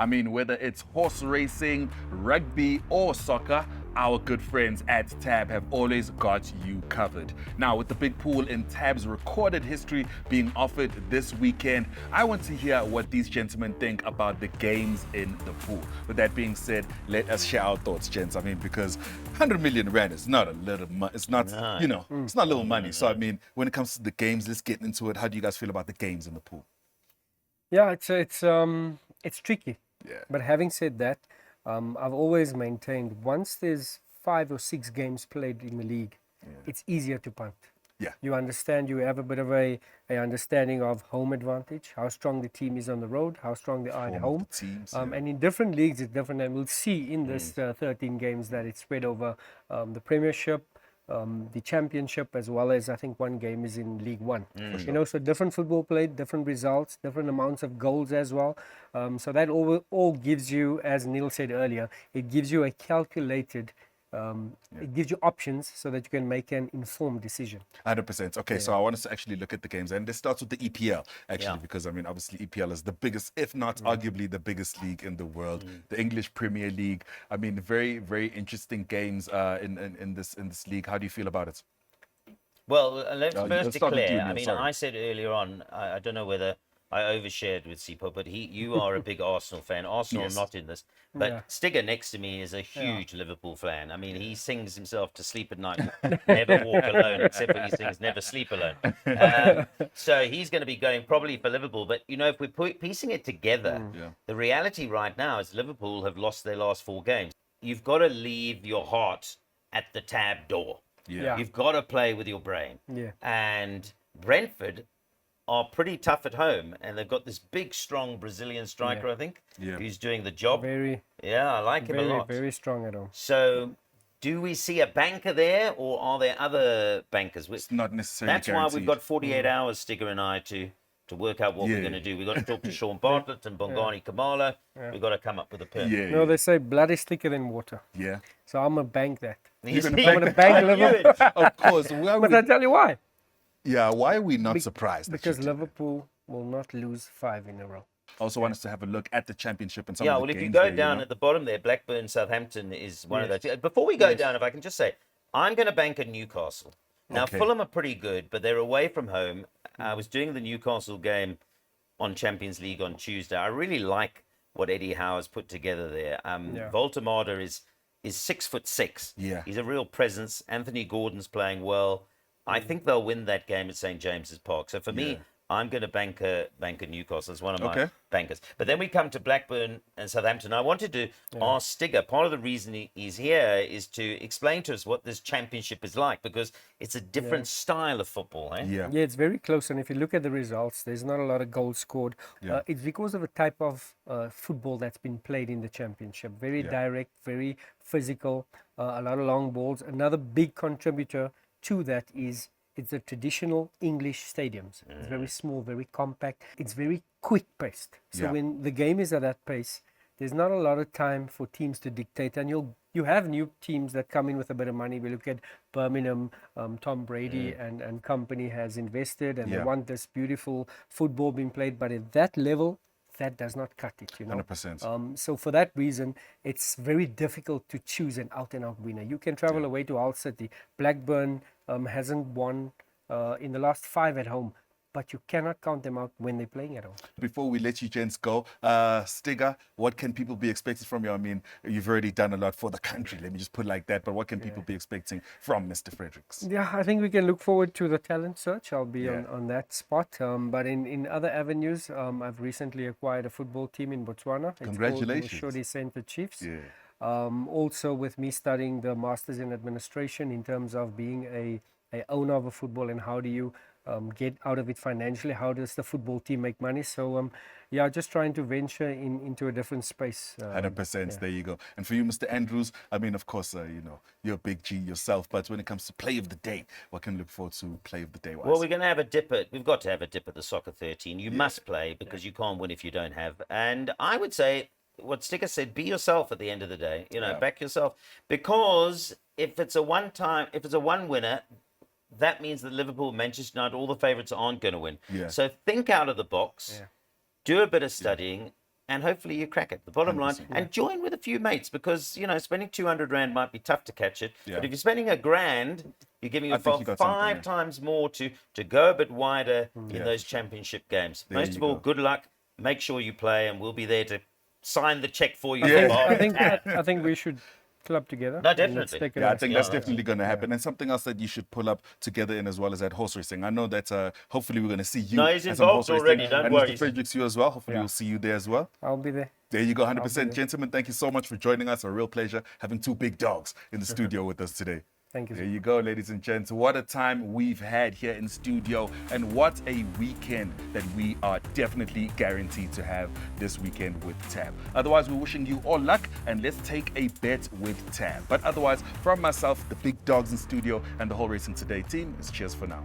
I mean, whether it's horse racing, rugby, or soccer, our good friends at Tab have always got you covered. Now, with the big pool in Tab's recorded history being offered this weekend, I want to hear what these gentlemen think about the games in the pool. With that being said, let us share our thoughts, gents. I mean, because 100 million rand is not a little money. It's not, it's not little money. So, I mean, when it comes to the games, let's get into it. How do you guys feel about the games in the pool? Yeah, it's tricky. Yeah. But having said that, I've always maintained once there's 5 or 6 games played in the league, it's easier to punt. Yeah. You understand, you have a bit of a understanding of home advantage, how strong the team is on the road, how strong they are at home. Teams, And in different leagues, it's different. And we'll see in this 13 games that it's spread over the Premiership, the Championship, as well as I think one game is in League One. So different football played, different results, different amounts of goals as well. So that all gives you, as Neil said earlier, it gives you a calculated, it gives you options so that you can make an informed decision. 100%. Okay, so I want us to actually look at the games, and this starts with the EPL, actually, because I mean, obviously, EPL is the biggest, if not arguably the biggest league in the world. The English Premier League. I mean, very, very interesting games in this league. How do you feel about it? Well, let's first declare. Neil, I mean, I said earlier on, I don't know whether I overshared with 𝗘𝗶𝗀, but you are a big Arsenal fan. Arsenal are not in this. But Stigger next to me is a huge Liverpool fan. I mean, he sings himself to sleep at night. Never walk alone, except for he sings Never Sleep Alone. So he's going to be going probably for Liverpool. But, you know, if we're piecing it together, the reality right now is Liverpool have lost their last 4 games. You've got to leave your heart at the Tab door. You've got to play with your brain. And Brentford are pretty tough at home, and they've got this big, strong Brazilian striker, I think, who's doing the job. I like him a lot. Very strong at home. So, do we see a banker there, or are there other bankers? It's not necessarily That's why we've got 48 hours, Stigger and I, to work out what we're going to do. We've got to talk to Sean Bartlett and 𝗘𝗀𝗶𝘀cie. We've got to come up with a plan. No, they say blood is thicker than water. Yeah. So I'm going to bank that. I'm going to bank Liverpool. Of course. But I'll tell you why. Yeah, why are we not surprised? Because Liverpool will not lose 5 in a row. Also want us to have a look at the Championship and some Yeah, of the well, if games you go there, down at the bottom there, Blackburn, Southampton is one of those. Before we go down, if I can just say, I'm going to bank a Newcastle. Now, Fulham are pretty good, but they're away from home. I was doing the Newcastle game on Champions League on Tuesday. I really like what Eddie Howe has put together there. Voltemada is 6'6". Yeah. He's a real presence. Anthony Gordon's playing well. I think they'll win that game at St. James's Park. So for me, I'm going to bank a Newcastle as one of my bankers. But then we come to Blackburn and Southampton. I wanted to ask Stigger, part of the reason he's here is to explain to us what this championship is like, because it's a different style of football. Yeah, it's very close. And if you look at the results, there's not a lot of goals scored. It's because of the type of football that's been played in the championship. Very direct, very physical, a lot of long balls. Another big contributor to that is it's the traditional English stadiums. It's very small, very compact. It's very quick-paced. So when the game is at that pace, there's not a lot of time for teams to dictate. And you have new teams that come in with a bit of money. We look at Birmingham, Tom Brady and company has invested, and they want this beautiful football being played. But at that level, that does not cut it, 100%. So for that reason, it's very difficult to choose an out-and-out winner. You can travel away to Hull City. Blackburn hasn't won in the last 5 at home, but you cannot count them out when they're playing at home. Before we let you gents go, Stigger, what can people be expecting from you? I mean, you've already done a lot for the country, let me just put it like that, but what can people be expecting from Mr. Fredericks? Yeah, I think we can look forward to the talent search. I'll be on that spot. But in other avenues, I've recently acquired a football team in Botswana. Congratulations. It's called the Center Chiefs. Yeah. Also with me studying the Masters in Administration in terms of being a owner of a football and how do you get out of it financially, how does the football team make money. So just trying to venture into a different space. 100%, there you go. And for you, Mr. Andrews, I mean, of course, you're a big G yourself, but when it comes to play of the day, what can you look forward to play of the day wise? Well, we're going to have a dip we've got to have a dip at the Soccer 13. You must play because you can't win if you don't have. And I would say, what Stigger said, be yourself at the end of the day. Back yourself. Because if it's a one winner, that means that Liverpool, Manchester United, all the favourites aren't going to win. So think out of the box, do a bit of studying, and hopefully you crack it. The bottom line, and join with a few mates, because you know spending 200 rand might be tough to catch it. Yeah. But if you're spending $1,000, you're giving yourself you got 5 times more to go a bit wider in those championship games. There Most you of all, go. good luck. Make sure you play, and we'll be there to sign the check for you. I think we should club together. No, and let's definitely. take it Yeah, I out. think that's definitely going to happen. And something else that you should pull up together in as well is that horse racing. I know that hopefully we're going to see you. No, he's at some involved horse racing. already, don't and worry. Mr. Fredericks, you as well. Hopefully we'll see you there as well. I'll be there. There you go, 100%. Gentlemen, thank you so much for joining us. A real pleasure having two big dogs in the studio with us today. Thank you. There you go, ladies and gents. What a time we've had here in studio, and what a weekend that we are definitely guaranteed to have this weekend with Tab. Otherwise, we're wishing you all luck, and let's take a bet with Tab. But otherwise, from myself, the big dogs in studio, and the whole Racing Today team, it's cheers for now.